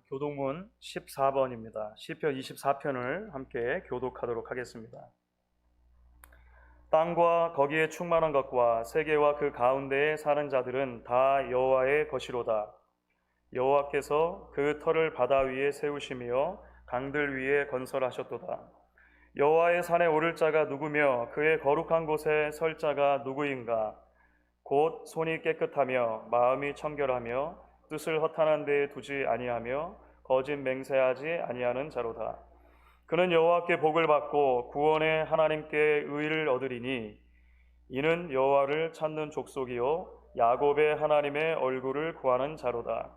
교독문 14번입니다. 시편 24편을 함께 교독하도록 하겠습니다. 땅과 거기에 충만한 것과 세계와 그 가운데에 사는 자들은 다 여호와의 것이로다. 여호와께서 그 터를 바다 위에 세우시며 강들 위에 건설하셨도다. 여호와의 산에 오를 자가 누구며 그의 거룩한 곳에 설 자가 누구인가? 곧 손이 깨끗하며 마음이 청결하며 뜻을 허탄한 데에 두지 아니하며 거짓 맹세하지 아니하는 자로다. 그는 여호와께 복을 받고 구원의 하나님께 의를 얻으리니 이는 여호와를 찾는 족속이요 야곱의 하나님의 얼굴을 구하는 자로다.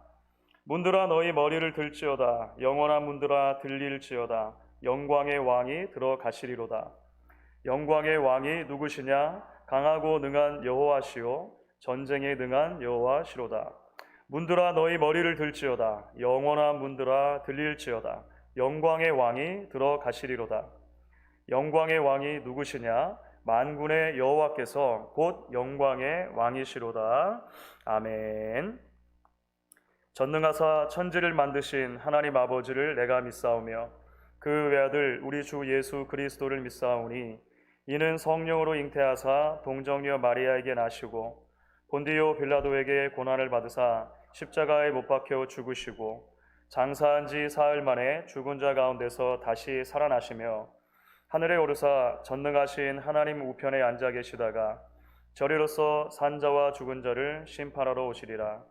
문들아 너희 머리를 들지어다. 영원한 문들아 들릴지어다. 영광의 왕이 들어가시리로다. 영광의 왕이 누구시냐? 강하고 능한 여호와시요 전쟁에 능한 여호와시로다. 문들아 너희 머리를 들지어다. 영원한 문들아 들릴지어다. 영광의 왕이 들어가시리로다. 영광의 왕이 누구시냐? 만군의 여호와께서 곧 영광의 왕이시로다. 아멘. 전능하사 천지를 만드신 하나님 아버지를 내가 믿사오며 그 외아들 우리 주 예수 그리스도를 믿사오니 이는 성령으로 잉태하사 동정녀 마리아에게 나시고 본디오 빌라도에게 고난을 받으사 십자가에 못 박혀 죽으시고 장사한 지 사흘 만에 죽은 자 가운데서 다시 살아나시며 하늘에 오르사 전능하신 하나님 우편에 앉아 계시다가 저리로서 산자와 죽은 자를 심판하러 오시리라.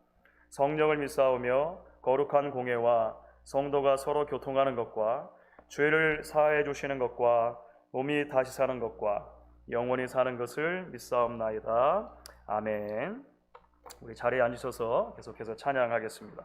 성령을 믿사오며 거룩한 공회와 성도가 서로 교통하는 것과 죄를 사하여 주시는 것과 몸이 다시 사는 것과 영원히 사는 것을 믿사옵나이다. 아멘. 우리 자리에 앉으셔서 계속해서 찬양하겠습니다.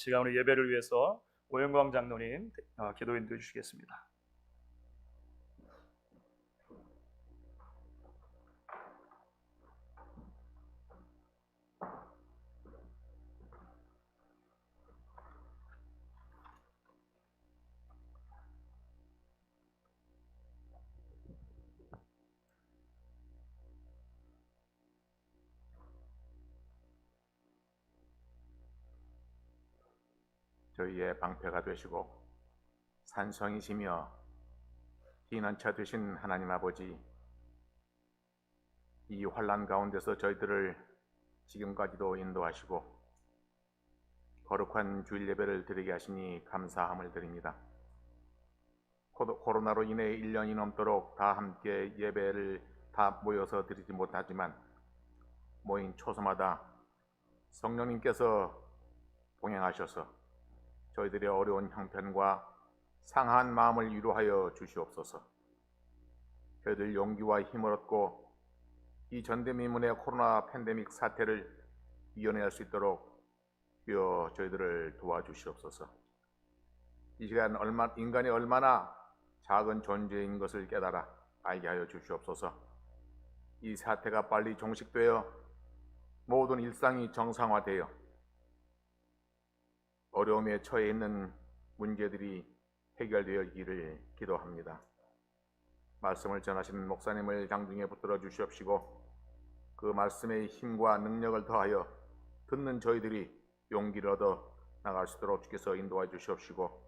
시간 우리 예배를 위해서 오영광 장로님 기도 인도해 주시겠습니다. 저희의 방패가 되시고 산성이시며 피난처 되신 하나님 아버지, 이 환난 가운데서 저희들을 지금까지도 인도하시고 거룩한 주일 예배를 드리게 하시니 감사함을 드립니다. 코로나로 인해 1년이 넘도록 다 함께 예배를 다 모여서 드리지 못하지만 모인 초소마다 성령님께서 동행하셔서 저희들의 어려운 형편과 상한 마음을 위로하여 주시옵소서. 저희들 용기와 힘을 얻고 이 전대미문의 코로나 팬데믹 사태를 이겨낼 수 있도록 주여 저희들을 도와주시옵소서. 이 시간 인간이 얼마나 작은 존재인 것을 깨달아 알게 하여 주시옵소서. 이 사태가 빨리 종식되어 모든 일상이 정상화되어 어려움에 처해 있는 문제들이 해결되어지기를 기도합니다. 말씀을 전하시는 목사님을 장중에 붙들어 주시옵시고 그 말씀의 힘과 능력을 더하여 듣는 저희들이 용기를 얻어 나갈 수 있도록 주께서 인도해 주시옵시고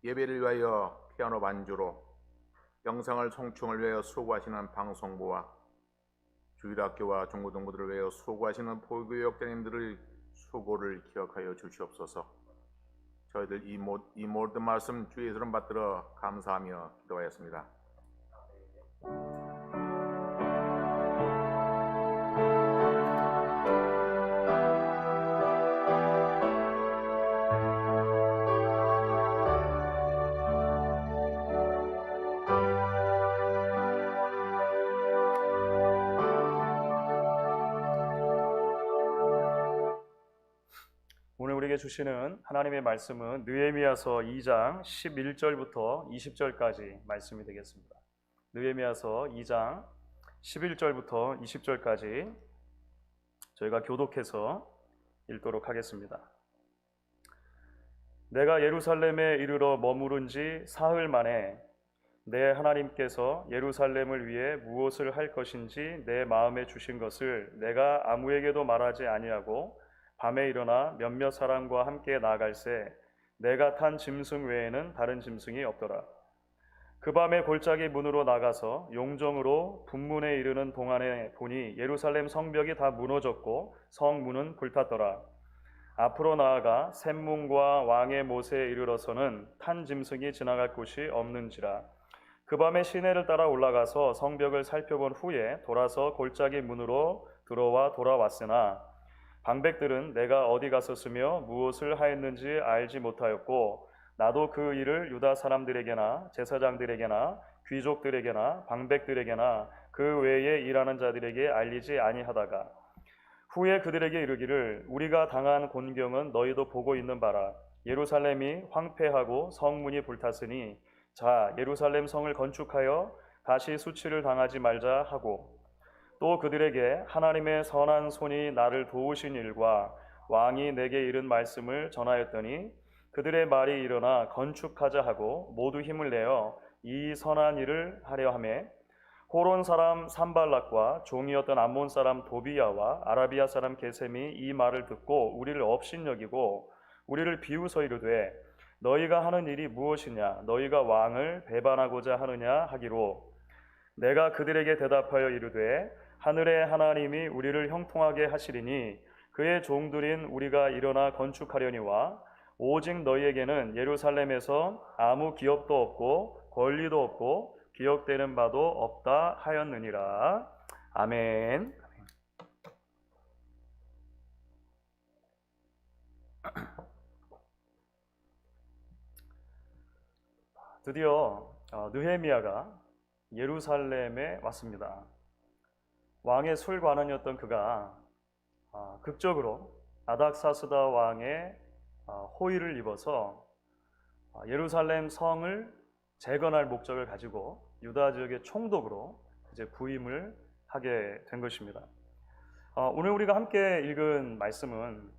예배를 위하여 피아노 반주로 영상을 송충을 위하여 수고하시는 방송부와 주일학교와 중고등부들을 위하여 수고하시는 포교회 역장님들의 수고를 기억하여 주시옵소서. 저희들 이 모든 말씀 주의 이름 받들어 감사하며 기도하였습니다. 오늘 우리에게 주시는 하나님의 말씀은 느헤미야서 2장 11절부터 20절까지 말씀이 되겠습니다. 느헤미야서 2장 11절부터 20절까지 저희가 교독해서 읽도록 하겠습니다. 내가 예루살렘에 이르러 머무른 지 사흘 만에 내 하나님께서 예루살렘을 위해 무엇을 할 것인지 내 마음에 주신 것을 내가 아무에게도 말하지 아니하고 밤에 일어나 몇몇 사람과 함께 나아갈새 내가 탄 짐승 외에는 다른 짐승이 없더라. 그 밤에 골짜기 문으로 나가서 용정으로 분문에 이르는 동안에 보니 예루살렘 성벽이 다 무너졌고 성문은 불탔더라. 앞으로 나아가 샘문과 왕의 못에 이르러서는 탄 짐승이 지나갈 곳이 없는지라. 그 밤에 시내를 따라 올라가서 성벽을 살펴본 후에 돌아서 골짜기 문으로 들어와 돌아왔으나 방백들은 내가 어디 갔었으며 무엇을 하였는지 알지 못하였고 나도 그 일을 유다 사람들에게나 제사장들에게나 귀족들에게나 방백들에게나 그 외에 일하는 자들에게 알리지 아니하다가 후에 그들에게 이르기를 우리가 당한 곤경은 너희도 보고 있는 바라. 예루살렘이 황폐하고 성문이 불탔으니 자 예루살렘 성을 건축하여 다시 수치를 당하지 말자 하고 또 그들에게 하나님의 선한 손이 나를 도우신 일과 왕이 내게 이른 말씀을 전하였더니 그들의 말이 일어나 건축하자 하고 모두 힘을 내어 이 선한 일을 하려 하매 호론 사람 산발락과 종이었던 암몬 사람 도비야와 아라비아 사람 게셈이 이 말을 듣고 우리를 업신여기고 우리를 비웃어 이르되 너희가 하는 일이 무엇이냐 너희가 왕을 배반하고자 하느냐 하기로 내가 그들에게 대답하여 이르되 하늘의 하나님이 우리를 형통하게 하시리니 그의 종들인 우리가 일어나 건축하려니와 오직 너희에게는 예루살렘에서 아무 기업도 없고 권리도 없고 기억되는 바도 없다 하였느니라. 아멘. 드디어 느헤미야가 예루살렘에 왔습니다. 왕의 술관원이었던 그가 극적으로 아닥사스다 왕의 호의를 입어서 예루살렘 성을 재건할 목적을 가지고 유다 지역의 총독으로 이제 부임을 하게 된 것입니다. 오늘 우리가 함께 읽은 말씀은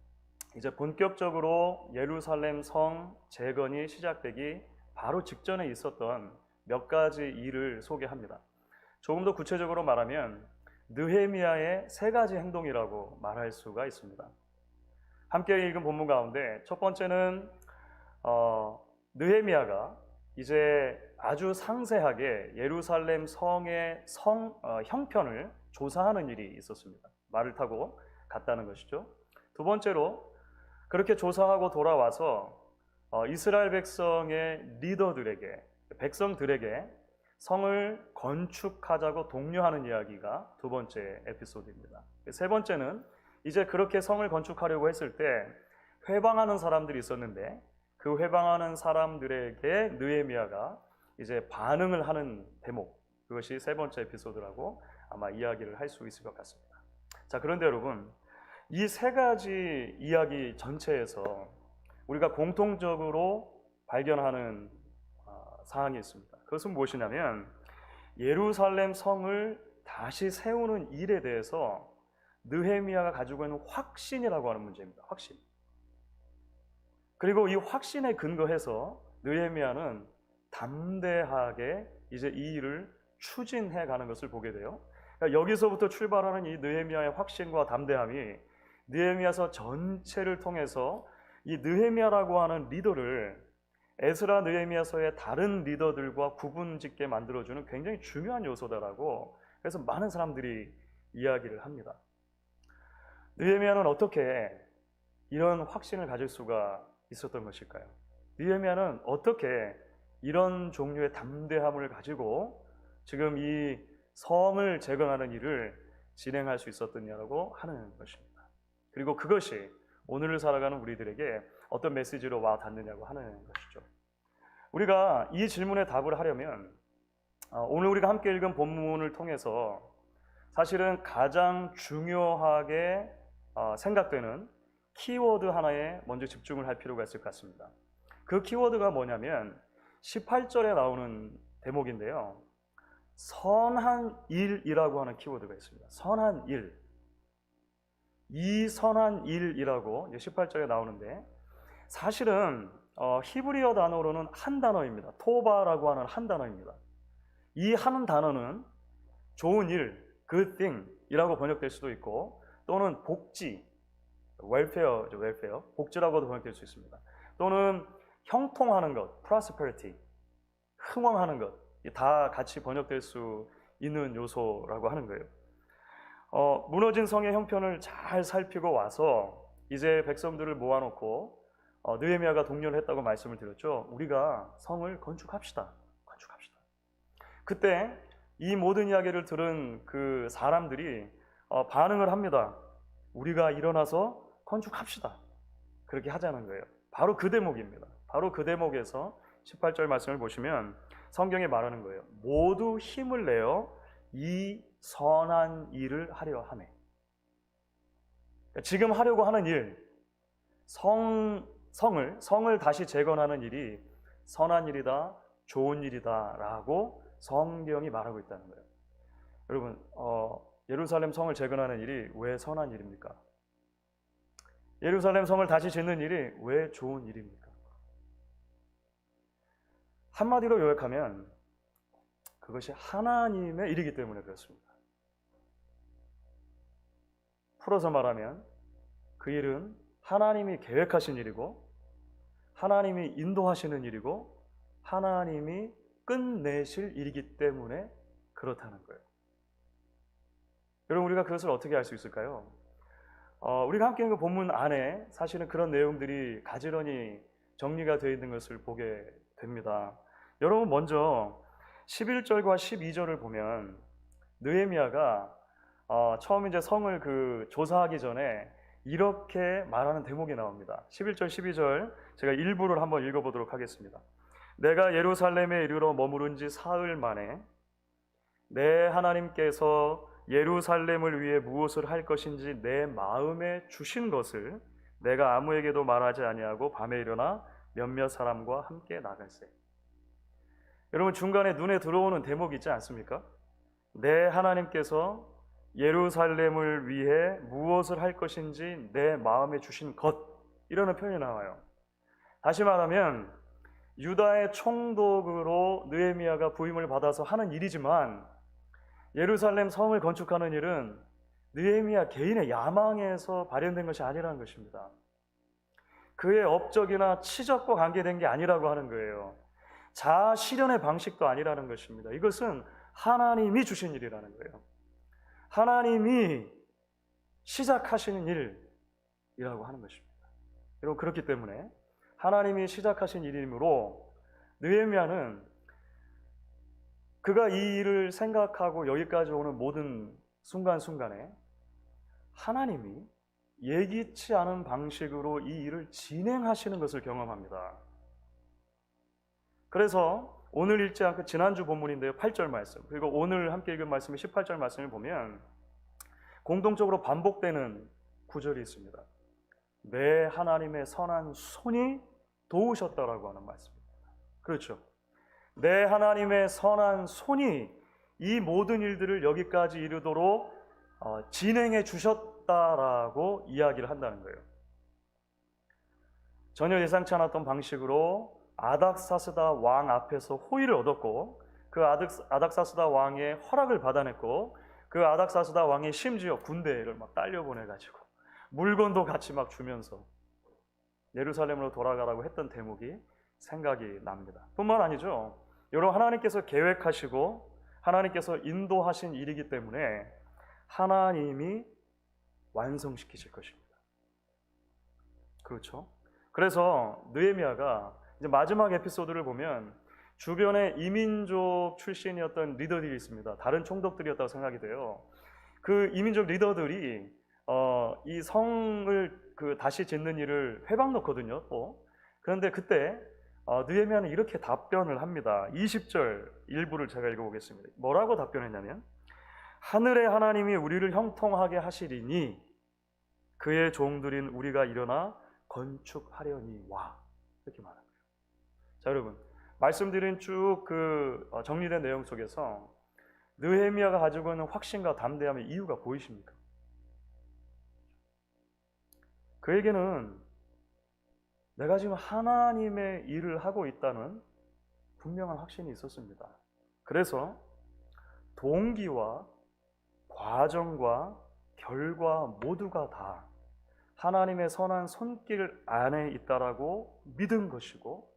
이제 본격적으로 예루살렘 성 재건이 시작되기 바로 직전에 있었던 몇 가지 일을 소개합니다. 조금 더 구체적으로 말하면 느헤미야의 세 가지 행동이라고 말할 수가 있습니다. 함께 읽은 본문 가운데 첫 번째는 느헤미야가 이제 아주 상세하게 예루살렘 성의 형편을 조사하는 일이 있었습니다. 말을 타고 갔다는 것이죠. 두 번째로 그렇게 조사하고 돌아와서 이스라엘 백성의 리더들에게, 백성들에게 성을 건축하자고 독려하는 이야기가 두 번째 에피소드입니다. 세 번째는 이제 그렇게 성을 건축하려고 했을 때 회방하는 사람들이 있었는데 그 회방하는 사람들에게 느헤미야가 이제 반응을 하는 대목, 그것이 세 번째 에피소드라고 아마 이야기를 할 수 있을 것 같습니다. 자, 그런데 여러분, 이 세 가지 이야기 전체에서 우리가 공통적으로 발견하는 사항이 있습니다. 그것은 무엇이냐면 예루살렘 성을 다시 세우는 일에 대해서 느헤미야가 가지고 있는 확신이라고 하는 문제입니다. 확신. 그리고 이 확신에 근거해서 느헤미야는 담대하게 이제 이 일을 추진해 가는 것을 보게 돼요. 그러니까 여기서부터 출발하는 이 느헤미야의 확신과 담대함이 느헤미야서 전체를 통해서 이 느헤미야라고 하는 리더를 에스라 느헤미야서의 다른 리더들과 구분짓게 만들어주는 굉장히 중요한 요소다라고 그래서 많은 사람들이 이야기를 합니다. 느헤미야는 어떻게 이런 확신을 가질 수가 있었던 것일까요? 느헤미야는 어떻게 이런 종류의 담대함을 가지고 지금 이 성을 재건하는 일을 진행할 수 있었느냐고 하는 것입니다. 그리고 그것이 오늘을 살아가는 우리들에게 어떤 메시지로 와 닿느냐고 하는 것이죠. 우리가 이 질문에 답을 하려면 오늘 우리가 함께 읽은 본문을 통해서 사실은 가장 중요하게 생각되는 키워드 하나에 먼저 집중을 할 필요가 있을 것 같습니다. 그 키워드가 뭐냐면 18절에 나오는 대목인데요. 선한 일이라고 하는 키워드가 있습니다. 선한 일. 이 선한 일이라고 18절에 나오는데 사실은 히브리어 단어로는 한 단어입니다. 토바라고 하는 한 단어입니다. 이 한 단어는 좋은 일, good thing 이라고 번역될 수도 있고 또는 복지, 웰페어, 복지라고도 번역될 수 있습니다. 또는 형통하는 것, prosperity, 흥왕하는 것, 다 같이 번역될 수 있는 요소라고 하는 거예요. 무너진 성의 형편을 잘 살피고 와서 이제 백성들을 모아놓고 느헤미야가 독려를 했다고 말씀을 드렸죠. 우리가 성을 건축합시다. 그때 이 모든 이야기를 들은 그 사람들이 반응을 합니다. 우리가 일어나서 건축합시다. 그렇게 하자는 거예요. 바로 그 대목입니다. 바로 그 대목에서 18절 말씀을 보시면 성경에 말하는 거예요. 모두 힘을 내어 이 선한 일을 하려 하네. 지금 하려고 하는 일, 성을 다시 재건하는 일이 선한 일이다, 좋은 일이다 라고 성경이 말하고 있다는 거예요. 여러분, 예루살렘 성을 재건하는 일이 왜 선한 일입니까? 예루살렘 성을 다시 짓는 일이 왜 좋은 일입니까? 한마디로 요약하면 그것이 하나님의 일이기 때문에 그렇습니다. 풀어서 말하면 그 일은 하나님이 계획하신 일이고 하나님이 인도하시는 일이고 하나님이 끝내실 일이기 때문에 그렇다는 거예요. 여러분, 우리가 그것을 어떻게 알 수 있을까요? 우리가 함께 읽은 본문 안에 사실은 그런 내용들이 가지런히 정리가 되어 있는 것을 보게 됩니다. 여러분, 먼저 11절과 12절을 보면 느헤미야가 처음 이제 성을 조사하기 전에 이렇게 말하는 대목이 나옵니다. 11절, 12절 제가 일부를 한번 읽어보도록 하겠습니다. 내가 예루살렘에 이르러 머무른 지 사흘 만에 내 하나님께서 예루살렘을 위해 무엇을 할 것인지 내 마음에 주신 것을 내가 아무에게도 말하지 아니하고 밤에 일어나 몇몇 사람과 함께 나갈세. 여러분, 중간에 눈에 들어오는 대목이 있지 않습니까? 내 하나님께서 예루살렘을 위해 무엇을 할 것인지 내 마음에 주신 것, 이라는 표현이 나와요. 다시 말하면 유다의 총독으로 느헤미야가 부임을 받아서 하는 일이지만 예루살렘 성을 건축하는 일은 느헤미야 개인의 야망에서 발현된 것이 아니라는 것입니다. 그의 업적이나 치적과 관계된 게 아니라고 하는 거예요. 자아 실현의 방식도 아니라는 것입니다. 이것은 하나님이 주신 일이라는 거예요. 하나님이 시작하시는 일이라고 하는 것입니다. 여러분, 그렇기 때문에 하나님이 시작하신 일이므로 느헤미야는 그가 이 일을 생각하고 여기까지 오는 모든 순간순간에 하나님이 예기치 않은 방식으로 이 일을 진행하시는 것을 경험합니다. 그래서 오늘 읽지 않고 지난주 본문인데요, 8절 말씀, 그리고 오늘 함께 읽은 말씀의 18절 말씀을 보면 공동적으로 반복되는 구절이 있습니다. 내 하나님의 선한 손이 도우셨다라고 하는 말씀입니다. 그렇죠. 내 하나님의 선한 손이 이 모든 일들을 여기까지 이르도록 진행해 주셨다라고 이야기를 한다는 거예요. 전혀 예상치 않았던 방식으로 아닥사스다 왕 앞에서 호의를 얻었고, 그 아닥사스다 왕의 허락을 받아냈고, 그 아닥사스다 왕이 심지어 군대를 막 딸려보내가지고 물건도 같이 막 주면서 예루살렘으로 돌아가라고 했던 대목이 생각이 납니다. 뿐만 아니죠. 여러분, 하나님께서 계획하시고 하나님께서 인도하신 일이기 때문에 하나님이 완성시키실 것입니다. 그렇죠? 그래서 느헤미야가 이제 마지막 에피소드를 보면 주변에 이민족 출신이었던 리더들이 있습니다. 다른 총독들이었다고 생각이 돼요. 그 이민족 리더들이 이 성을 다시 짓는 일을 회방 넣거든요. 또 그런데 그때 느헤미야는 이렇게 답변을 합니다. 20절 일부를 제가 읽어보겠습니다. 뭐라고 답변했냐면, 하늘의 하나님이 우리를 형통하게 하시리니 그의 종들인 우리가 일어나 건축하려니 와, 이렇게 말합니다. 자, 여러분, 말씀드린 쭉 정리된 내용 속에서 느헤미야가 가지고 있는 확신과 담대함의 이유가 보이십니까? 그에게는 내가 지금 하나님의 일을 하고 있다는 분명한 확신이 있었습니다. 그래서 동기와 과정과 결과 모두가 다 하나님의 선한 손길 안에 있다라고 믿은 것이고,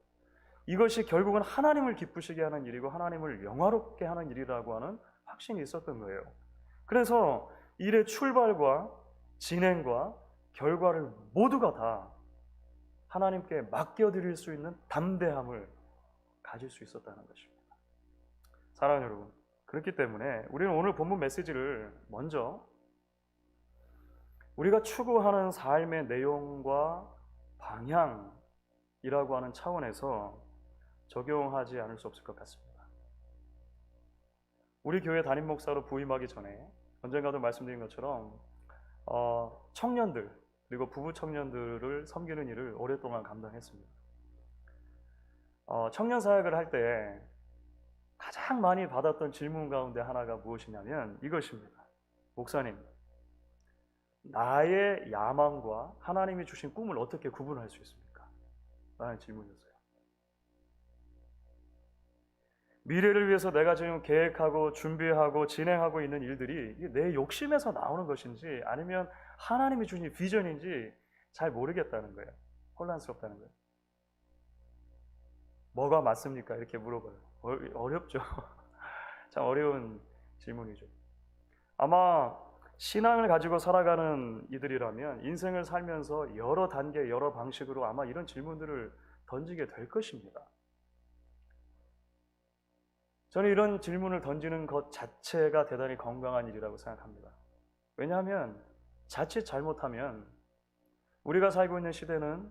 이것이 결국은 하나님을 기쁘시게 하는 일이고 하나님을 영화롭게 하는 일이라고 하는 확신이 있었던 거예요. 그래서 일의 출발과 진행과 결과를 모두가 다 하나님께 맡겨드릴 수 있는 담대함을 가질 수 있었다는 것입니다. 사랑하는 여러분, 그렇기 때문에 우리는 오늘 본문 메시지를 먼저 우리가 추구하는 삶의 내용과 방향이라고 하는 차원에서 적용하지 않을 수 없을 것 같습니다. 우리 교회 담임 목사로 부임하기 전에 언젠가도 말씀드린 것처럼 청년들 그리고 부부 청년들을 섬기는 일을 오랫동안 감당했습니다. 청년 사역을 할 때 가장 많이 받았던 질문 가운데 하나가 무엇이냐면 이것입니다. 목사님, 나의 야망과 하나님이 주신 꿈을 어떻게 구분할 수 있습니까? 라는 질문이었어요. 미래를 위해서 내가 지금 계획하고 준비하고 진행하고 있는 일들이 내 욕심에서 나오는 것인지 아니면 하나님이 주신 비전인지 잘 모르겠다는 거예요. 혼란스럽다는 거예요. 뭐가 맞습니까? 이렇게 물어봐요. 어렵죠. 참 어려운 질문이죠. 아마 신앙을 가지고 살아가는 이들이라면 인생을 살면서 여러 단계, 여러 방식으로 아마 이런 질문들을 던지게 될 것입니다. 저는 이런 질문을 던지는 것 자체가 대단히 건강한 일이라고 생각합니다. 왜냐하면 자칫 잘못하면 우리가 살고 있는 시대는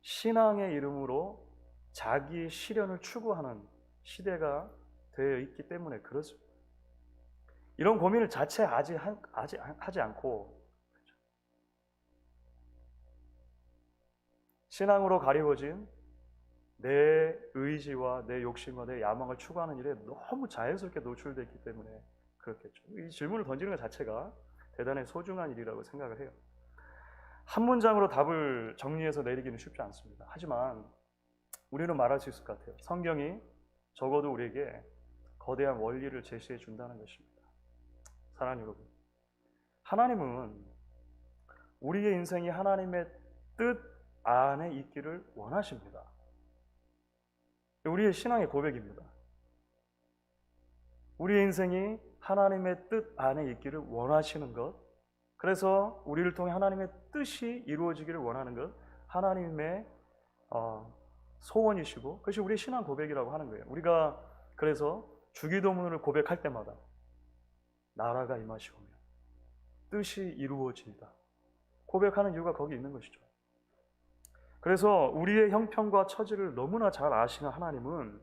신앙의 이름으로 자기 실현을 추구하는 시대가 되어 있기 때문에 그렇습니다. 이런 고민을 자체 하지 않고 신앙으로 가리워진 내 의지와 내 욕심과 내 야망을 추구하는 일에 너무 자연스럽게 노출되어 있기 때문에 그렇겠죠. 이 질문을 던지는 것 자체가 대단히 소중한 일이라고 생각을 해요. 한 문장으로 답을 정리해서 내리기는 쉽지 않습니다. 하지만 우리는 말할 수 있을 것 같아요. 성경이 적어도 우리에게 거대한 원리를 제시해 준다는 것입니다. 사랑하는 여러분, 하나님은 우리의 인생이 하나님의 뜻 안에 있기를 원하십니다. 우리의 신앙의 고백입니다. 우리의 인생이 하나님의 뜻 안에 있기를 원하시는 것, 그래서 우리를 통해 하나님의 뜻이 이루어지기를 원하는 것, 하나님의 소원이시고 그것이 우리의 신앙 고백이라고 하는 거예요. 우리가 그래서 주기도문을 고백할 때마다 나라가 임하시오며 뜻이 이루어지이다 고백하는 이유가 거기 있는 것이죠. 그래서 우리의 형편과 처지를 너무나 잘 아시는 하나님은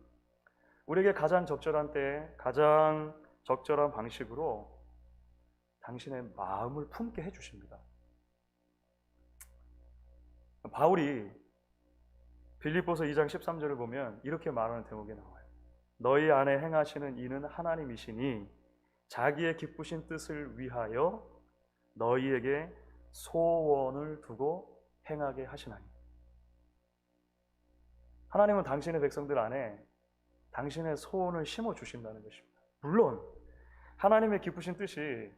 우리에게 가장 적절한 때에 가장 적절한 방식으로 당신의 마음을 품게 해주십니다. 바울이 빌립보서 2장 13절을 보면 이렇게 말하는 대목이 나와요. 너희 안에 행하시는 이는 하나님이시니 자기의 기쁘신 뜻을 위하여 너희에게 소원을 두고 행하게 하시나니. 하나님은 당신의 백성들 안에 당신의 소원을 심어주신다는 것입니다. 물론 하나님의 기쁘신 뜻이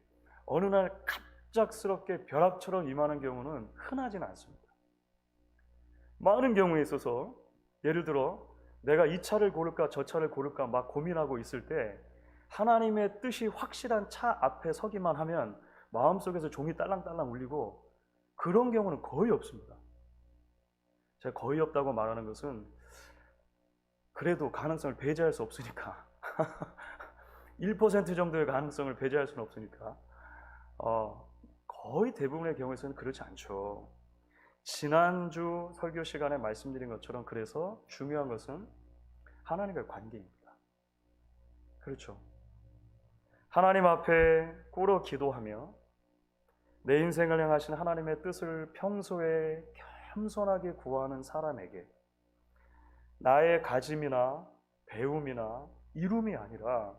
어느 날 갑작스럽게 벼락처럼 임하는 경우는 흔하지는 않습니다. 많은 경우에 있어서 예를 들어 내가 이 차를 고를까 저 차를 고를까 막 고민하고 있을 때 하나님의 뜻이 확실한 차 앞에 서기만 하면 마음속에서 종이 딸랑딸랑 울리고 그런 경우는 거의 없습니다. 제가 거의 없다고 말하는 것은 그래도 가능성을 배제할 수 없으니까 1% 정도의 가능성을 배제할 수는 없으니까 거의 대부분의 경우에서는 그렇지 않죠. 지난주 설교 시간에 말씀드린 것처럼 그래서 중요한 것은 하나님과의 관계입니다. 그렇죠. 하나님 앞에 꿇어 기도하며 내 인생을 향하신 하나님의 뜻을 평소에 겸손하게 구하는 사람에게 나의 가짐이나 배움이나 이룸이 아니라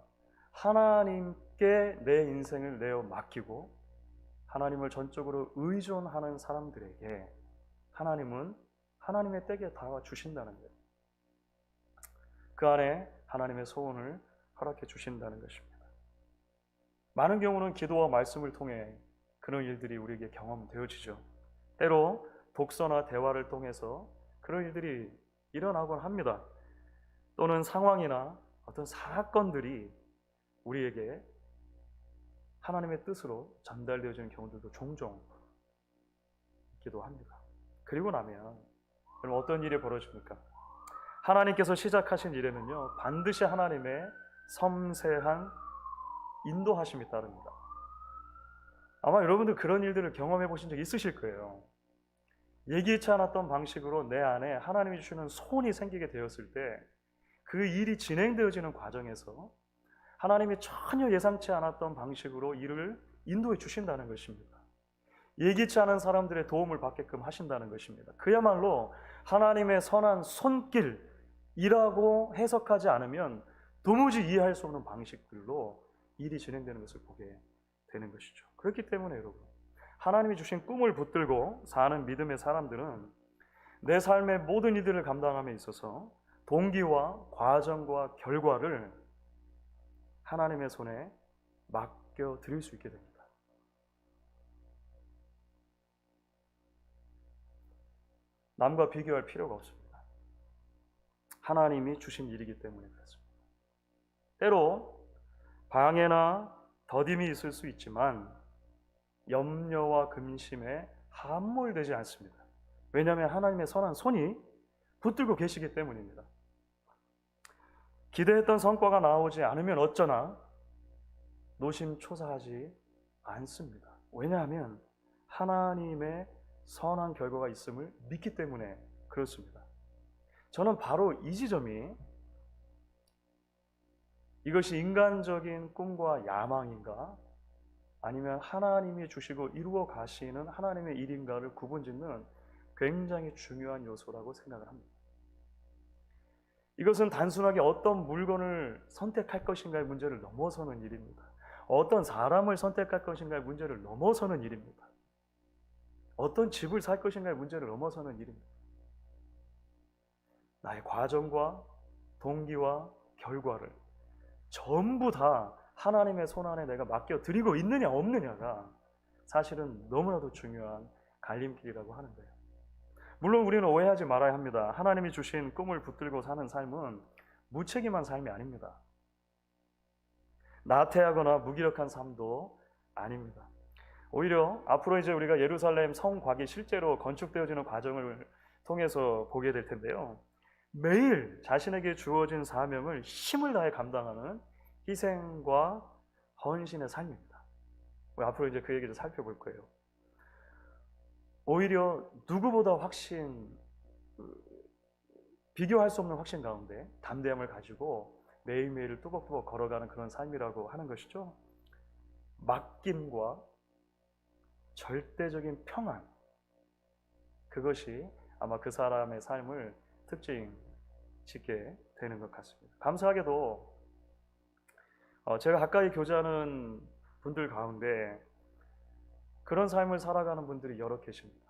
하나님께 내 인생을 내어 맡기고 하나님을 전적으로 의존하는 사람들에게 하나님은 하나님의 때에 다 주신다는 거예요. 그 안에 하나님의 소원을 허락해 주신다는 것입니다. 많은 경우는 기도와 말씀을 통해 그런 일들이 우리에게 경험되어지죠. 때로 독서나 대화를 통해서 그런 일들이 일어나곤 합니다. 또는 상황이나 어떤 사건들이 우리에게 하나님의 뜻으로 전달되어지는 경우들도 종종 있기도 합니다. 그리고 나면 그럼 어떤 일이 벌어집니까? 하나님께서 시작하신 일에는요 반드시 하나님의 섬세한 인도하심이 따릅니다. 아마 여러분들 그런 일들을 경험해 보신 적 있으실 거예요. 예기치 않았던 방식으로 내 안에 하나님이 주시는 소원이 생기게 되었을 때 그 일이 진행되어지는 과정에서 하나님이 전혀 예상치 않았던 방식으로 일을 인도해 주신다는 것입니다. 예기치 않은 사람들의 도움을 받게끔 하신다는 것입니다. 그야말로 하나님의 선한 손길이라고 해석하지 않으면 도무지 이해할 수 없는 방식들로 일이 진행되는 것을 보게 되는 것이죠. 그렇기 때문에 여러분, 하나님이 주신 꿈을 붙들고 사는 믿음의 사람들은 내 삶의 모든 일들을 감당함에 있어서 동기와 과정과 결과를 하나님의 손에 맡겨 드릴 수 있게 됩니다. 남과 비교할 필요가 없습니다. 하나님이 주신 일이기 때문에 그렇습니다. 때로 방해나 더딤이 있을 수 있지만 염려와 근심에 함몰되지 않습니다. 왜냐하면 하나님의 선한 손이 붙들고 계시기 때문입니다. 기대했던 성과가 나오지 않으면 어쩌나 노심초사하지 않습니다. 왜냐하면 하나님의 선한 결과가 있음을 믿기 때문에 그렇습니다. 저는 바로 이 지점이 이것이 인간적인 꿈과 야망인가 아니면 하나님이 주시고 이루어 가시는 하나님의 일인가를 구분짓는 굉장히 중요한 요소라고 생각을 합니다. 이것은 단순하게 어떤 물건을 선택할 것인가의 문제를 넘어서는 일입니다. 어떤 사람을 선택할 것인가의 문제를 넘어서는 일입니다. 어떤 집을 살 것인가의 문제를 넘어서는 일입니다. 나의 과정과 동기와 결과를 전부 다 하나님의 손안에 내가 맡겨드리고 있느냐 없느냐가 사실은 너무나도 중요한 갈림길이라고 하는 거예요. 물론 우리는 오해하지 말아야 합니다. 하나님이 주신 꿈을 붙들고 사는 삶은 무책임한 삶이 아닙니다. 나태하거나 무기력한 삶도 아닙니다. 오히려 앞으로 이제 우리가 예루살렘 성곽이 실제로 건축되어지는 과정을 통해서 보게 될 텐데요. 매일 자신에게 주어진 사명을 힘을 다해 감당하는 희생과 헌신의 삶입니다. 우리 앞으로 이제 그 얘기를 살펴볼 거예요. 오히려 누구보다 비교할 수 없는 확신 가운데 담대함을 가지고 매일매일을 뚜벅뚜벅 걸어가는 그런 삶이라고 하는 것이죠. 맡김과 절대적인 평안, 그것이 아마 그 사람의 삶을 특징 짓게 되는 것 같습니다. 감사하게도 제가 가까이 교제하는 분들 가운데 그런 삶을 살아가는 분들이 여러 계십니다.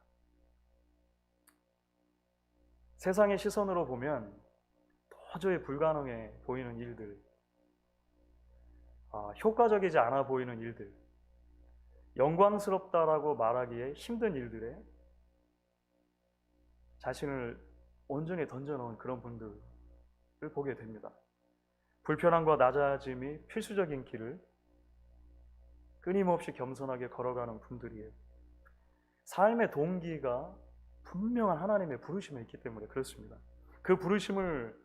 세상의 시선으로 보면 도저히 불가능해 보이는 일들, 효과적이지 않아 보이는 일들, 영광스럽다라고 말하기에 힘든 일들에 자신을 온전히 던져놓은 그런 분들을 보게 됩니다. 불편함과 낮아짐이 필수적인 길을 끊임없이 겸손하게 걸어가는 분들이에요. 삶의 동기가 분명한 하나님의 부르심에 있기 때문에 그렇습니다. 그 부르심을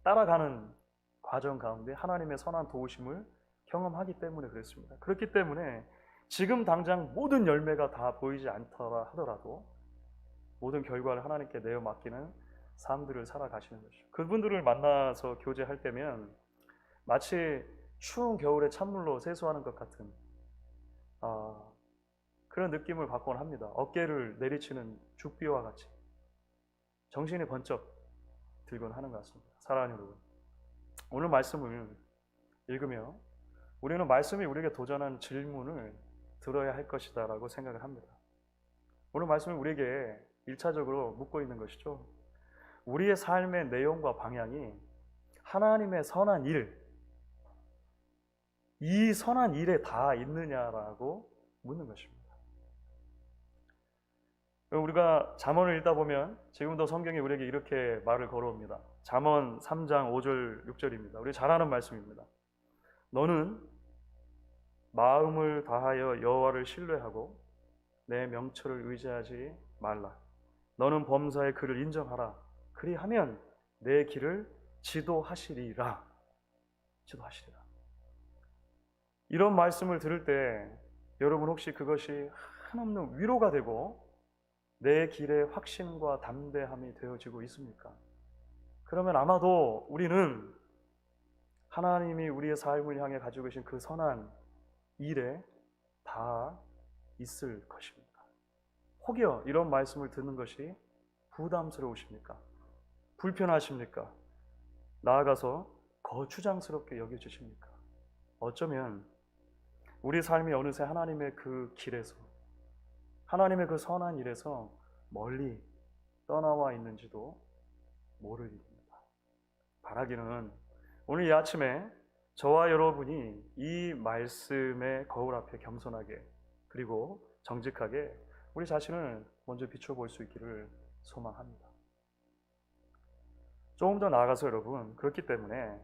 따라가는 과정 가운데 하나님의 선한 도우심을 경험하기 때문에 그렇습니다. 그렇기 때문에 지금 당장 모든 열매가 다 보이지 않더라 하더라도 모든 결과를 하나님께 내어 맡기는 삶들을 살아가시는 것이죠. 그분들을 만나서 교제할 때면 마치 추운 겨울에 찬물로 세수하는 것 같은 그런 느낌을 받곤 합니다. 어깨를 내리치는 죽비와 같이 정신이 번쩍 들곤 하는 것 같습니다. 사랑하는 여러분, 오늘 말씀을 읽으며 우리는 말씀이 우리에게 도전하는 질문을 들어야 할 것이다 라고 생각을 합니다. 오늘 말씀이 우리에게 1차적으로 묻고 있는 것이죠. 우리의 삶의 내용과 방향이 하나님의 선한 일, 이 선한 일에 다 있느냐라고 묻는 것입니다. 우리가 잠언을 읽다 보면 지금도 성경이 우리에게 이렇게 말을 걸어옵니다. 잠언 3장 5절 6절입니다. 우리 잘 아는 말씀입니다. 너는 마음을 다하여 여호와를 신뢰하고 내 명철을 의지하지 말라. 너는 범사의 그를 인정하라. 그리하면 내 길을 지도하시리라. 지도하시리라. 이런 말씀을 들을 때 여러분 혹시 그것이 한없는 위로가 되고 내 길의 확신과 담대함이 되어지고 있습니까? 그러면 아마도 우리는 하나님이 우리의 삶을 향해 가지고 계신 그 선한 일에 다 있을 것입니다. 혹여 이런 말씀을 듣는 것이 부담스러우십니까? 불편하십니까? 나아가서 거추장스럽게 여겨지십니까? 어쩌면 우리 삶이 어느새 하나님의 그 길에서, 하나님의 그 선한 일에서 멀리 떠나와 있는지도 모를 일입니다. 바라기는 오늘 이 아침에 저와 여러분이 이 말씀의 거울 앞에 겸손하게 그리고 정직하게 우리 자신을 먼저 비춰볼 수 있기를 소망합니다. 조금 더 나아가서 여러분, 그렇기 때문에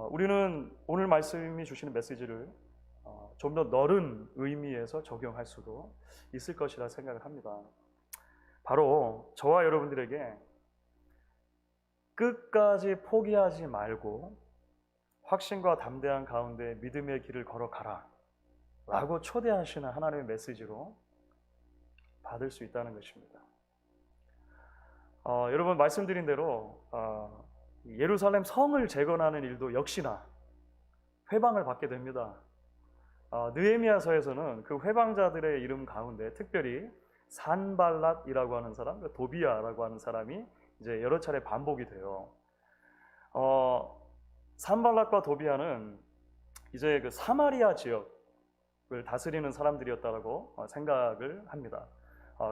우리는 오늘 말씀이 주시는 메시지를 좀 더 넓은 의미에서 적용할 수도 있을 것이라 생각을 합니다. 바로 저와 여러분들에게 끝까지 포기하지 말고 확신과 담대한 가운데 믿음의 길을 걸어가라 라고 초대하시는 하나님의 메시지로 받을 수 있다는 것입니다. 여러분 말씀드린 대로 예루살렘 성을 재건하는 일도 역시나 회방을 받게 됩니다. 느헤미야서에서는 그 회방자들의 이름 가운데 특별히 산발랏이라고 하는 사람, 도비야라고 하는 사람이 이제 여러 차례 반복이 돼요. 산발랏과 도비야는 이제 그 사마리아 지역을 다스리는 사람들이었다고 생각을 합니다.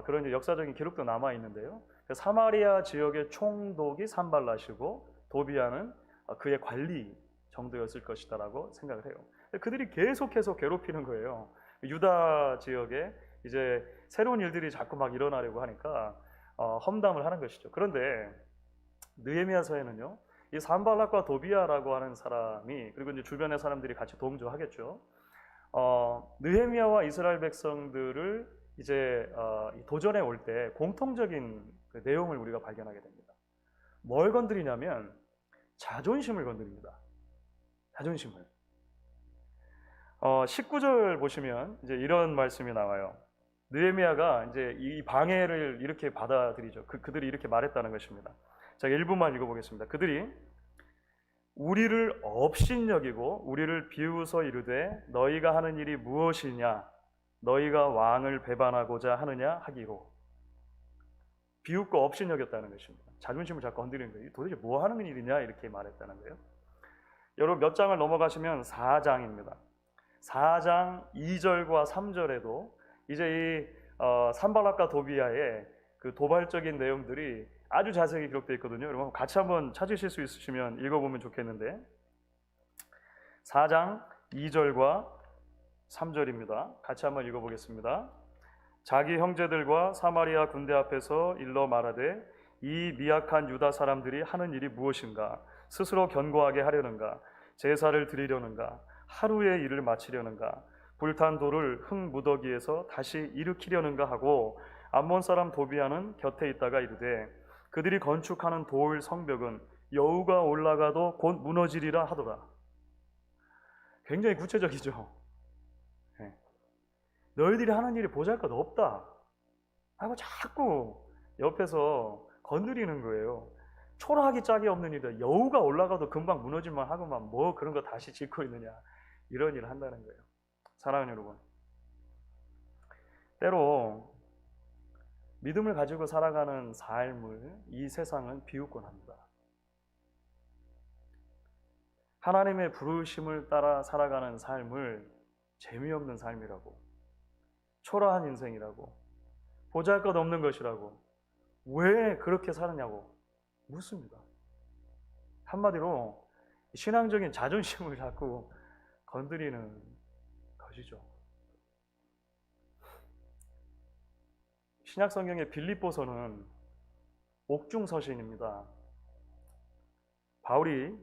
그런 역사적인 기록도 남아 있는데요. 사마리아 지역의 총독이 산발랏이고 도비야는 그의 관리 정도였을 것이다라고 생각을 해요. 그들이 계속해서 괴롭히는 거예요. 유다 지역의 이제 새로운 일들이 자꾸 막 일어나려고 하니까 험담을 하는 것이죠. 그런데 느헤미야서에는요, 이 산발락과 도비아라고 하는 사람이, 그리고 이제 주변의 사람들이 같이 동조하겠죠. 느헤미야와 이스라엘 백성들을 이제 도전해 올 때 공통적인 그 내용을 우리가 발견하게 됩니다. 뭘 건드리냐면 자존심을 건드립니다. 자존심을. 19절 보시면 이제 이런 말씀이 나와요. 느헤미야가 이제 이 방해를 이렇게 받아들이죠. 그들이 이렇게 말했다는 것입니다. 제가 1부만 읽어보겠습니다. 그들이 우리를 업신여기고 우리를 비웃어 이르되 너희가 하는 일이 무엇이냐? 너희가 왕을 배반하고자 하느냐 하기로. 비웃고 업신여겼다는 것입니다. 자존심을 자꾸 건드리는 거예요. 도대체 뭐 하는 일이냐? 이렇게 말했다는 거예요. 여러분 몇 장을 넘어가시면 4장입니다. 4장 2절과 3절에도 이제 이 산발락과 도비아의 그 도발적인 내용들이 아주 자세히 기록되어 있거든요. 여러분 같이 한번 찾으실 수 있으시면 읽어보면 좋겠는데 4장 2절과 3절입니다. 같이 한번 읽어보겠습니다. 자기 형제들과 사마리아 군대 앞에서 일러 말하되 이 미약한 유다 사람들이 하는 일이 무엇인가? 스스로 견고하게 하려는가? 제사를 드리려는가? 하루의 일을 마치려는가? 불탄 돌을 흙 무더기에서 다시 일으키려는가 하고 암몬 사람 도비아는 곁에 있다가 이르되 그들이 건축하는 돌 성벽은 여우가 올라가도 곧 무너지리라 하더라. 굉장히 구체적이죠. 네. 너희들이 하는 일이 보잘것없다 하고 자꾸 옆에서 건드리는 거예요. 초라하기 짝이 없는 일이다. 여우가 올라가도 금방 무너질만 하고만 뭐 그런 거 다시 짓고 있느냐. 이런 일을 한다는 거예요. 사랑하는 여러분, 때로 믿음을 가지고 살아가는 삶을 이 세상은 비웃곤 합니다. 하나님의 부르심을 따라 살아가는 삶을 재미없는 삶이라고, 초라한 인생이라고, 보잘것없는 것이라고, 왜 그렇게 사느냐고 묻습니다. 한마디로 신앙적인 자존심을 자꾸 건드리는 것이죠. 신약 성경의 빌립보서는 옥중 서신입니다. 바울이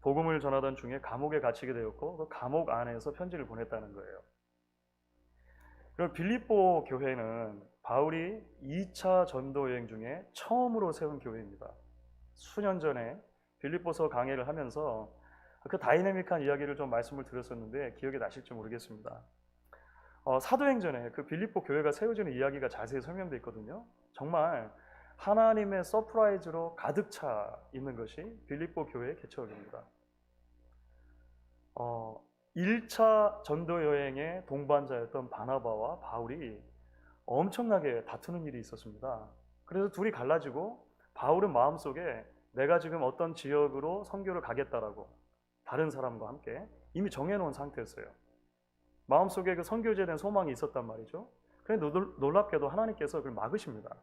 복음을 전하던 중에 감옥에 갇히게 되었고 그 감옥 안에서 편지를 보냈다는 거예요. 그리고 빌립보 교회는 바울이 2차 전도 여행 중에 처음으로 세운 교회입니다. 수년 전에 빌립보서 강해를 하면서 그 다이내믹한 이야기를 좀 말씀을 드렸었는데 기억이 나실지 모르겠습니다. 사도행전에 그 빌립보 교회가 세워지는 이야기가 자세히 설명되어 있거든요. 정말 하나님의 서프라이즈로 가득 차 있는 것이 빌립보 교회의 개척입니다. 1차 전도 여행의 동반자였던 바나바와 바울이 엄청나게 다투는 일이 있었습니다. 그래서 둘이 갈라지고 바울은 마음속에 내가 지금 어떤 지역으로 선교를 가겠다라고 다른 사람과 함께 이미 정해놓은 상태였어요. 마음속에 그 선교제에 대한 소망이 있었단 말이죠. 그런데 놀랍게도 하나님께서 그걸 막으십니다.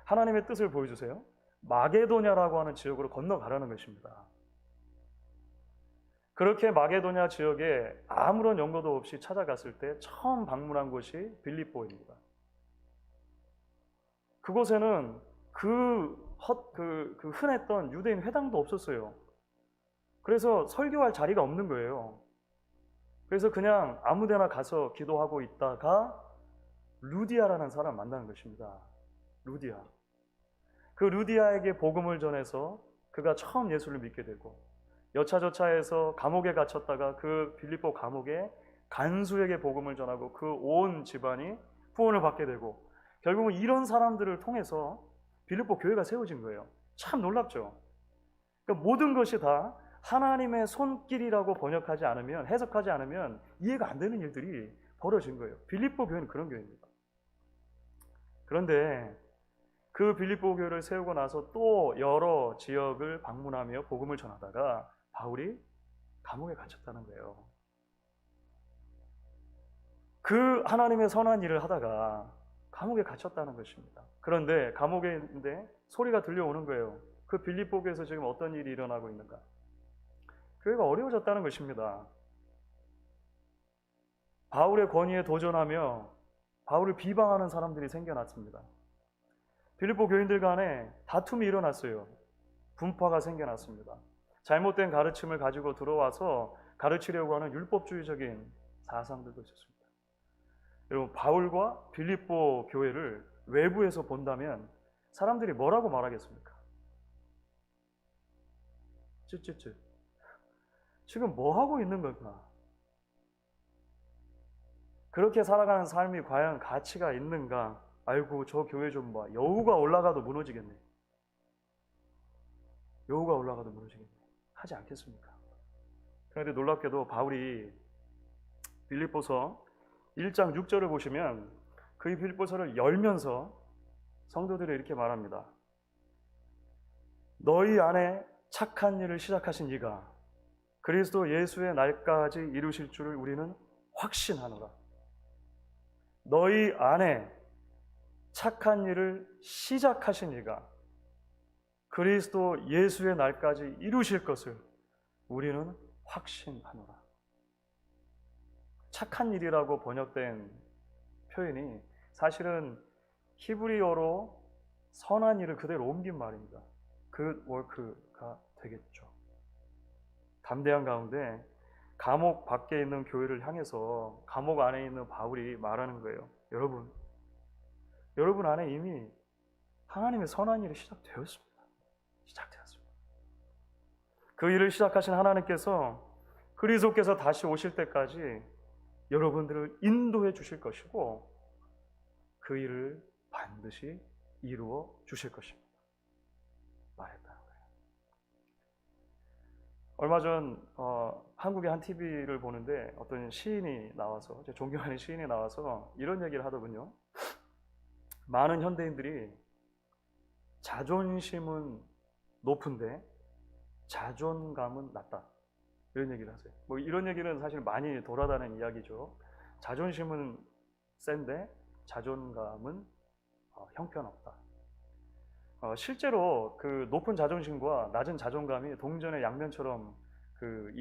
하나님의 뜻을 보여주세요. 마게도냐라고 하는 지역으로 건너가라는 것입니다. 그렇게 마게도냐 지역에 아무런 연고도 없이 찾아갔을 때 처음 방문한 곳이 빌립보입니다. 그곳에는 그 흔했던 유대인 회당도 없었어요. 그래서 설교할 자리가 없는 거예요. 그래서 그냥 아무데나 가서 기도하고 있다가 루디아라는 사람 만나는 것입니다. 루디아. 그 루디아에게 복음을 전해서 그가 처음 예수를 믿게 되고 여차저차해서 감옥에 갇혔다가 그 빌립보 감옥에 간수에게 복음을 전하고 그 온 집안이 구원을 받게 되고 결국은 이런 사람들을 통해서 빌립보 교회가 세워진 거예요. 참 놀랍죠. 그러니까 모든 것이 다 하나님의 손길이라고 번역하지 않으면, 해석하지 않으면 이해가 안 되는 일들이 벌어진 거예요. 빌립보 교회는 그런 교회입니다. 그런데 그 빌립보 교회를 세우고 나서 또 여러 지역을 방문하며 복음을 전하다가 바울이 감옥에 갇혔다는 거예요. 그 하나님의 선한 일을 하다가 감옥에 갇혔다는 것입니다. 그런데 감옥에 있는데 소리가 들려오는 거예요. 그 빌립보 교회에서 지금 어떤 일이 일어나고 있는가? 교회가 어려워졌다는 것입니다. 바울의 권위에 도전하며 바울을 비방하는 사람들이 생겨났습니다. 빌립보 교인들 간에 다툼이 일어났어요. 분파가 생겨났습니다. 잘못된 가르침을 가지고 들어와서 가르치려고 하는 율법주의적인 사상들도 있었습니다. 여러분, 바울과 빌립보 교회를 외부에서 본다면 사람들이 뭐라고 말하겠습니까? 쯧쯧쯧. 지금 뭐 하고 있는 건가? 그렇게 살아가는 삶이 과연 가치가 있는가? 아이고, 저 교회 좀 봐. 여우가 올라가도 무너지겠네. 여우가 올라가도 무너지겠네. 하지 않겠습니까? 그런데 놀랍게도 바울이 빌립보서 1장 6절을 보시면 그 빌립보서를 열면서 성도들이 이렇게 말합니다. 너희 안에 착한 일을 시작하신 이가 그리스도 예수의 날까지 이루실 줄을 우리는 확신하노라. 너희 안에 착한 일을 시작하신 이가 그리스도 예수의 날까지 이루실 것을 우리는 확신하노라. 착한 일이라고 번역된 표현이 사실은 히브리어로 선한 일을 그대로 옮긴 말입니다. good work가 되겠죠. 담대한 가운데 감옥 밖에 있는 교회를 향해서 감옥 안에 있는 바울이 말하는 거예요. 여러분 안에 이미 하나님의 선한 일이 시작되었습니다. 그 일을 시작하신 하나님께서 그리스도께서 다시 오실 때까지 여러분들을 인도해 주실 것이고 그 일을 반드시 이루어 주실 것입니다. 말했다는 거예요. 얼마 전 한국의 한 TV를 보는데 어떤 시인이 나와서, 제 존경하는 시인이 나와서 이런 얘기를 하더군요. 많은 현대인들이 자존심은 높은데 자존감은 낮다. 이런 얘기를 하세요. 뭐 이런 얘기는 사실 많이 돌아다니는 이야기죠. 자존심은 센데 자존감은 형편없다. 실제로 그 높은 자존심과 낮은 자존감이 동전의 양면처럼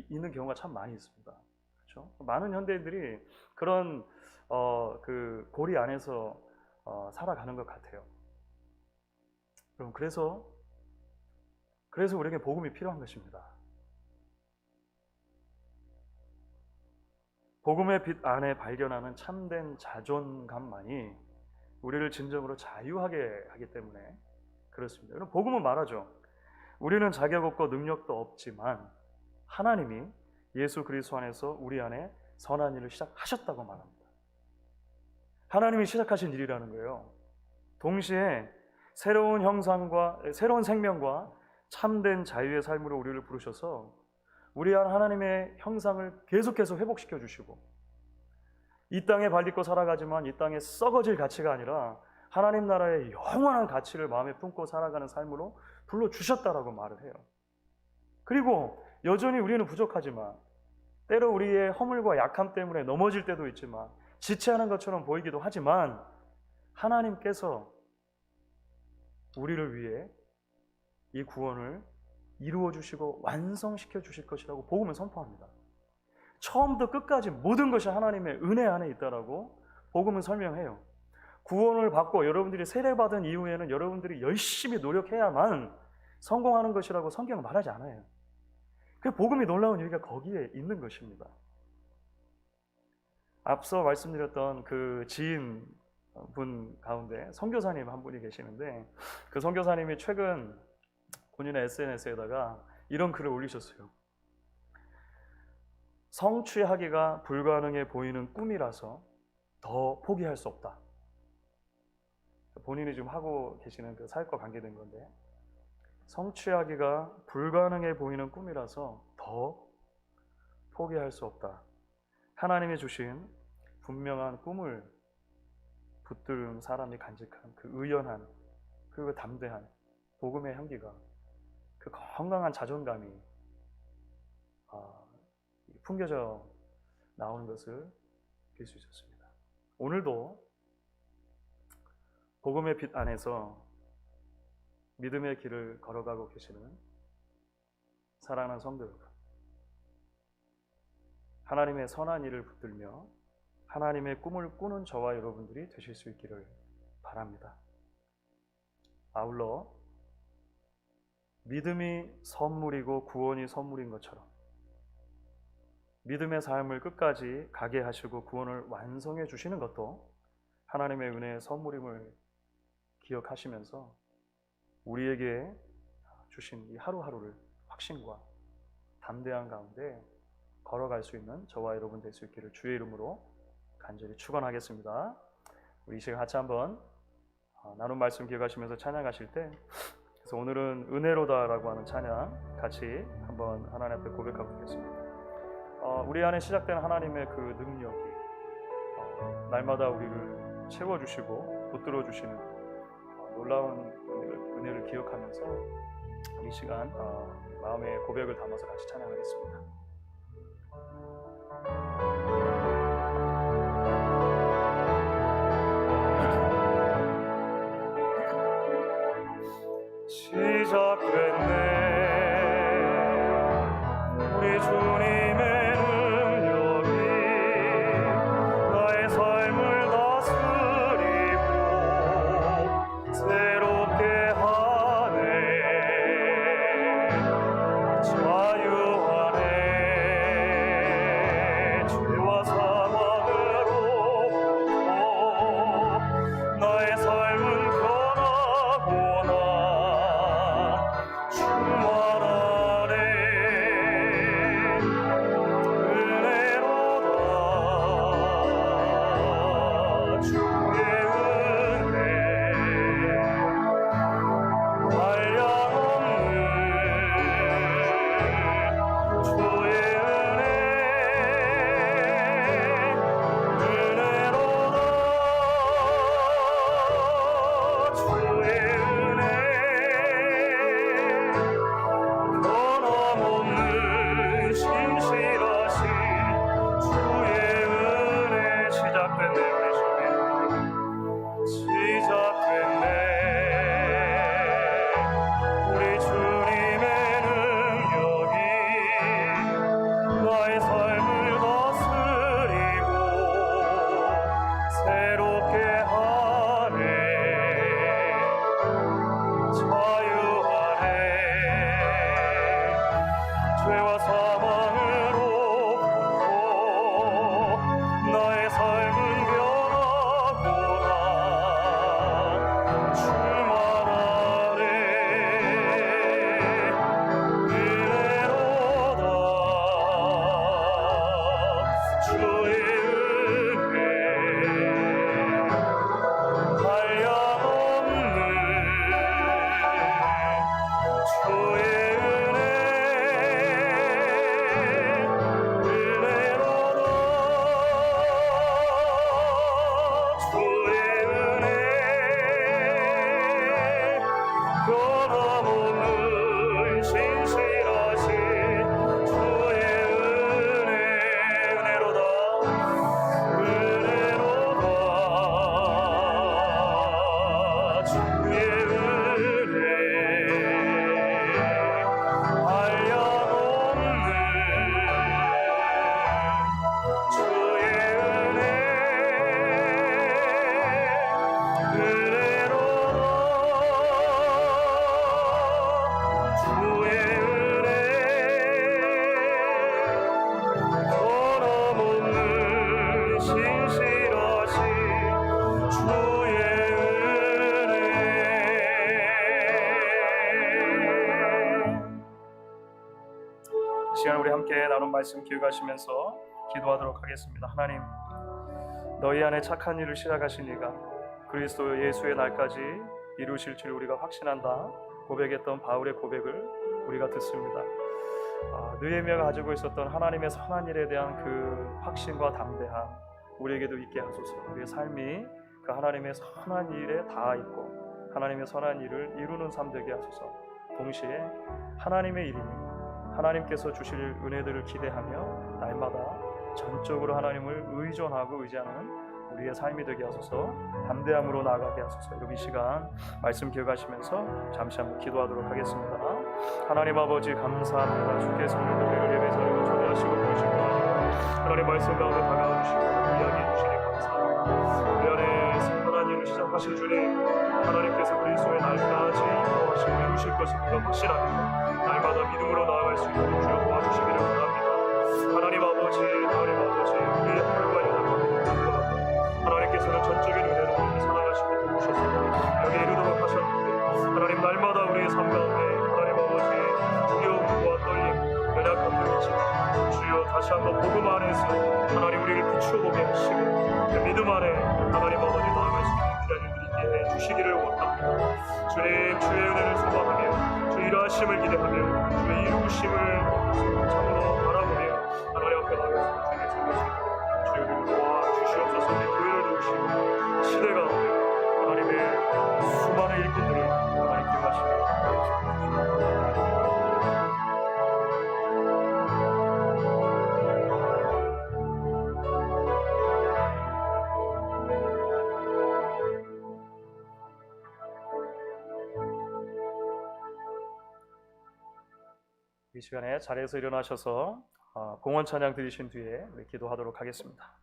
있는 경우가 참 많이 있습니다. 그렇죠? 많은 현대인들이 그런 그 고리 안에서 살아가는 것 같아요. 그럼 그래서 우리에게 복음이 필요한 것입니다. 복음의 빛 안에 발견하는 참된 자존감만이 우리를 진정으로 자유하게 하기 때문에 그렇습니다. 여러분, 복음은 말하죠. 우리는 자격 없고 능력도 없지만 하나님이 예수 그리스도 안에서 우리 안에 선한 일을 시작하셨다고 말합니다. 하나님이 시작하신 일이라는 거예요. 동시에 새로운 생명과 참된 자유의 삶으로 우리를 부르셔서 우리 안 하나님의 형상을 계속해서 회복시켜 주시고 이 땅에 발딛고 살아가지만 이 땅에 썩어질 가치가 아니라 하나님 나라의 영원한 가치를 마음에 품고 살아가는 삶으로 불러주셨다라고 말을 해요. 그리고 여전히 우리는 부족하지만 때로 우리의 허물과 약함 때문에 넘어질 때도 있지만 지체하는 것처럼 보이기도 하지만 하나님께서 우리를 위해 이 구원을 이루어 주시고 완성시켜 주실 것이라고 복음을 선포합니다. 처음부터 끝까지 모든 것이 하나님의 은혜 안에 있다라고 복음은 설명해요. 구원을 받고 여러분들이 세례받은 이후에는 여러분들이 열심히 노력해야만 성공하는 것이라고 성경은 말하지 않아요. 그 복음이 놀라운 이유가 거기에 있는 것입니다. 앞서 말씀드렸던 그 지인분 가운데 선교사님 한 분이 계시는데 그 선교사님이 최근 본인의 SNS에다가 이런 글을 올리셨어요. 성취하기가 불가능해 보이는 꿈이라서 더 포기할 수 없다. 본인이 지금 하고 계시는 그 사역과 관계된 건데 성취하기가 불가능해 보이는 꿈이라서 더 포기할 수 없다. 하나님이 주신 분명한 꿈을 붙들은 사람이 간직한 그 의연한 그리고 담대한 복음의 향기가 그 건강한 자존감이 풍겨져 나오는 것을 볼 수 있었습니다. 오늘도 복음의 빛 안에서 믿음의 길을 걸어가고 계시는 사랑하는 성도 여러분, 하나님의 선한 일을 붙들며 하나님의 꿈을 꾸는 저와 여러분들이 되실 수 있기를 바랍니다. 아울러 믿음이 선물이고 구원이 선물인 것처럼 믿음의 삶을 끝까지 가게 하시고 구원을 완성해 주시는 것도 하나님의 은혜의 선물임을 기억하시면서 우리에게 주신 이 하루하루를 확신과 담대한 가운데 걸어갈 수 있는 저와 여러분 될 수 있기를 주의 이름으로 간절히 축원하겠습니다. 우리 이 시간 같이 한번 나눈 말씀 기억하시면서 찬양하실 때, 그래서 오늘은 은혜로다라고 하는 찬양 같이 한번 하나님 앞에 고백하고 있겠습니다. 우리 안에 시작된 하나님의 그 능력이 날마다 우리를 채워주시고 붙들어 주시는 놀라운 은혜를 기억하면서 이 시간 마음의 고백을 담아서 같이 찬양하겠습니다. 시작됐네 우리 주님의 능력이 나의 삶을 다스리고 새롭게 하네 자유하네 죄와 사망으로부터 나의 삶은 변하구나 시간 우리 함께 나눈 말씀 기억하시면서 기도하도록 하겠습니다. 하나님, 너희 안에 착한 일을 시작하신 이가 그리스도 예수의 날까지 이루실 줄 우리가 확신한다 고백했던 바울의 고백을 우리가 듣습니다. 느헤미야가 가지고 있었던 하나님의 선한 일에 대한 그 확신과 담대함 우리에게도 있게 하소서. 우리의 삶이 그 하나님의 선한 일에 닿아 있고 하나님의 선한 일을 이루는 삶 되게 하소서. 동시에 하나님의 일이니 하나님께서 주실 은혜들을 기대하며 날마다 전적으로 하나님을 의존하고 의지하는 우리의 삶이 되게 하소서. 담대함으로 나아가게 하소서. 여러분 이 시간 말씀 기억하시면서 잠시 한번 기도하도록 하겠습니다. 하나님 아버지 감사합니다. 주께서 오늘도 우리를 예배자리로 초대하시고 보시고 하나님 말씀 가운데 다가와 주시고 이야기해 주시니 감사합니다. 우리 안에 선한 일을 시작하신 주님, 하나님께서 그리스도의 날까지 인도하시고 이루실 것을 우리가 확신합니다. 날마다 믿음으로 나아갈 수 있도록 주여 도와주시기를 원합니다. 하나님 아버지, 우리의 혈과 연합함을 인도하고 하나님께서는 전적인 은혜로 우리를 사랑하시고 도우셔서 여기 이르도록 하셨는데, 하나님 날마다 우리의 삶 가운데 하나님 아버지 두려움과 떨림, 연약함도 있지만 주여 다시 한번 복음 안에서 하나님 우리를 비추어보게 하시고 그 믿음 안에 하나님 아버지 나아갈 수 있는 귀한 일들이 있게 해 주시기를 원합니다. 주님, 주의 은혜를 소망하며 주의 일하심을 기대하며 주의 이루심을 참으로 바라보며 하나님 앞에 나아가서 주님의 servi수 있도록 주여 우리를 도와주시옵소서. 우리 교회를 도우시고 시대 가운데 하나님의 수많은 일꾼들을 하나님 기억하시고 이 시간에 자리에서 일어나셔서 봉헌 찬양 드리신 뒤에 우리 기도하도록 하겠습니다.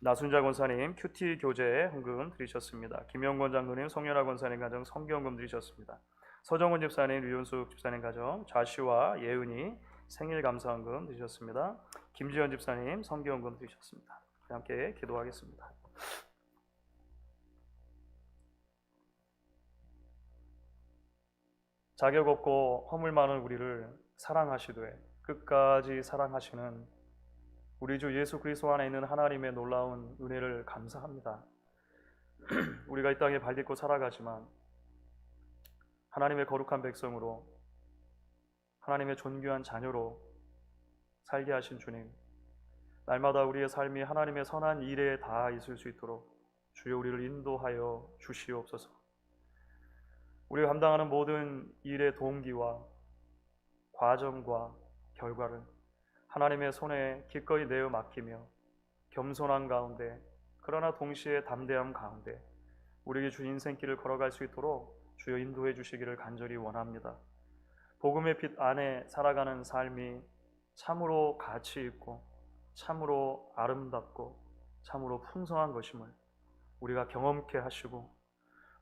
나순자 권사님 큐티 교재 헌금 드리셨습니다. 김영권 장로님, 송연아 권사님 가정 성경금 드리셨습니다. 서정훈 집사님, 류윤숙 집사님 가정 좌시와 예은이 생일 감사헌금 드리셨습니다. 김지현 집사님 성경금 드리셨습니다. 함께 기도하겠습니다. 자격 없고 허물 많은 우리를 사랑하시되 끝까지 사랑하시는 우리 주 예수 그리스도 안에 있는 하나님의 놀라운 은혜를 감사합니다. 우리가 이 땅에 발딛고 살아가지만 하나님의 거룩한 백성으로, 하나님의 존귀한 자녀로 살게 하신 주님, 날마다 우리의 삶이 하나님의 선한 일에 닿아 있을 수 있도록 주여 우리를 인도하여 주시옵소서. 우리가 감당하는 모든 일의 동기와 과정과 결과를 하나님의 손에 기꺼이 내어 맡기며 겸손한 가운데, 그러나 동시에 담대함 가운데 우리에게 주 인생길을 걸어갈 수 있도록 주여 인도해 주시기를 간절히 원합니다. 복음의 빛 안에 살아가는 삶이 참으로 가치 있고 참으로 아름답고 참으로 풍성한 것임을 우리가 경험케 하시고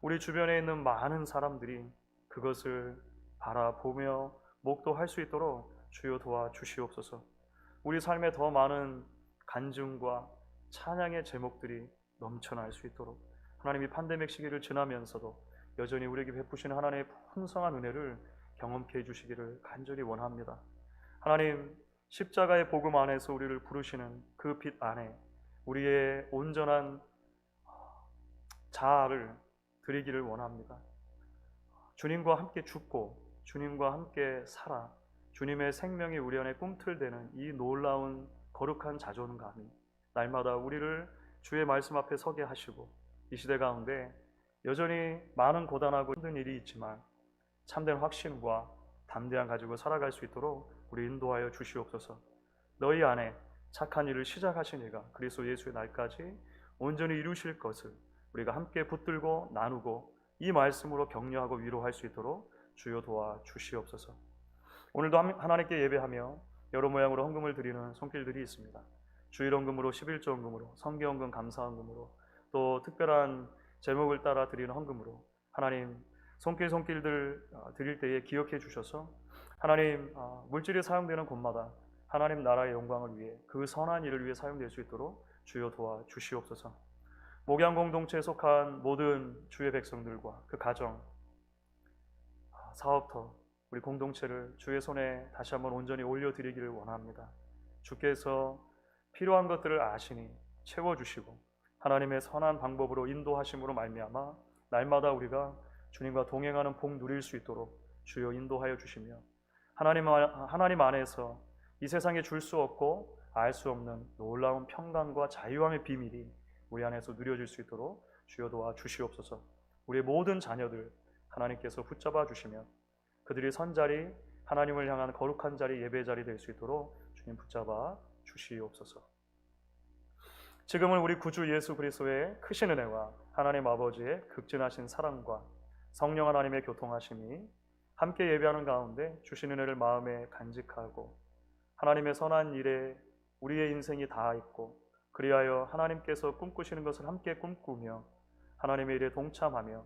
우리 주변에 있는 많은 사람들이 그것을 바라보며 목도할 수 있도록 주여 도와주시옵소서. 우리 삶에 더 많은 간증과 찬양의 제목들이 넘쳐날 수 있도록 하나님이 팬데믹 시기를 지나면서도 여전히 우리에게 베푸시는 하나님의 풍성한 은혜를 경험케 해주시기를 간절히 원합니다. 하나님, 십자가의 복음 안에서 우리를 부르시는 그 빛 안에 우리의 온전한 자아를 드리기를 원합니다. 주님과 함께 죽고 주님과 함께 살아 주님의 생명이 우리 안에 꿈틀대는 이 놀라운 거룩한 자존감이 날마다 우리를 주의 말씀 앞에 서게 하시고 이 시대 가운데 여전히 많은 고단하고 힘든 일이 있지만 참된 확신과 담대함 가지고 살아갈 수 있도록 우리 인도하여 주시옵소서. 너희 안에 착한 일을 시작하신 이가 그리스도 예수의 날까지 온전히 이루실 것을 우리가 함께 붙들고 나누고 이 말씀으로 격려하고 위로할 수 있도록 주여 도와 주시옵소서. 오늘도 하나님께 예배하며 여러 모양으로 헌금을 드리는 손길들이 있습니다. 주일 헌금으로, 11조 헌금으로, 성경 헌금, 감사 헌금으로, 또 특별한 제목을 따라 드리는 헌금으로 하나님 손길들 드릴 때에 기억해 주셔서 하나님 물질이 사용되는 곳마다 하나님 나라의 영광을 위해 그 선한 일을 위해 사용될 수 있도록 주여 도와 주시옵소서. 목양 공동체에 속한 모든 주의 백성들과 그 가정, 사업터, 우리 공동체를 주의 손에 다시 한번 온전히 올려드리기를 원합니다. 주께서 필요한 것들을 아시니 채워주시고 하나님의 선한 방법으로 인도하심으로 말미암아 날마다 우리가 주님과 동행하는 복 누릴 수 있도록 주여 인도하여 주시며 하나님 안에서 이 세상에 줄 수 없고 알 수 없는 놀라운 평강과 자유함의 비밀이 우리 안에서 누려질 수 있도록 주여 도와 주시옵소서. 우리의 모든 자녀들 하나님께서 붙잡아 주시며 그들이 선 자리, 하나님을 향한 거룩한 자리, 예배 자리 될 수 있도록 주님 붙잡아 주시옵소서. 지금은 우리 구주 예수 그리스도의 크신 은혜와 하나님 아버지의 극진하신 사랑과 성령 하나님의 교통하심이 함께 예배하는 가운데 주신 은혜를 마음에 간직하고 하나님의 선한 일에 우리의 인생이 닿아 있고 그리하여 하나님께서 꿈꾸시는 것을 함께 꿈꾸며 하나님의 일에 동참하며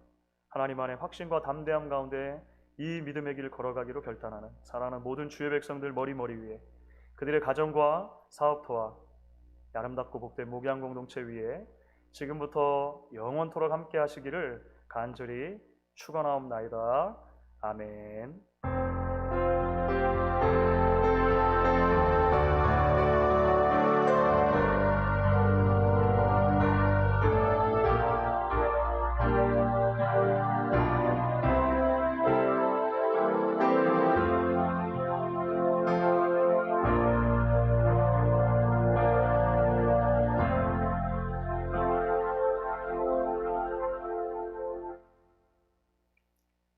하나님 안에 확신과 담대함 가운데 이 믿음의 길을 걸어가기로 결단하는 사랑하는 모든 주의 백성들 머리 위에 그들의 가정과 사업터와 아름답고 복된 목양 공동체 위에 지금부터 영원토록 함께 하시기를 간절히 축원하옵나이다. 아멘.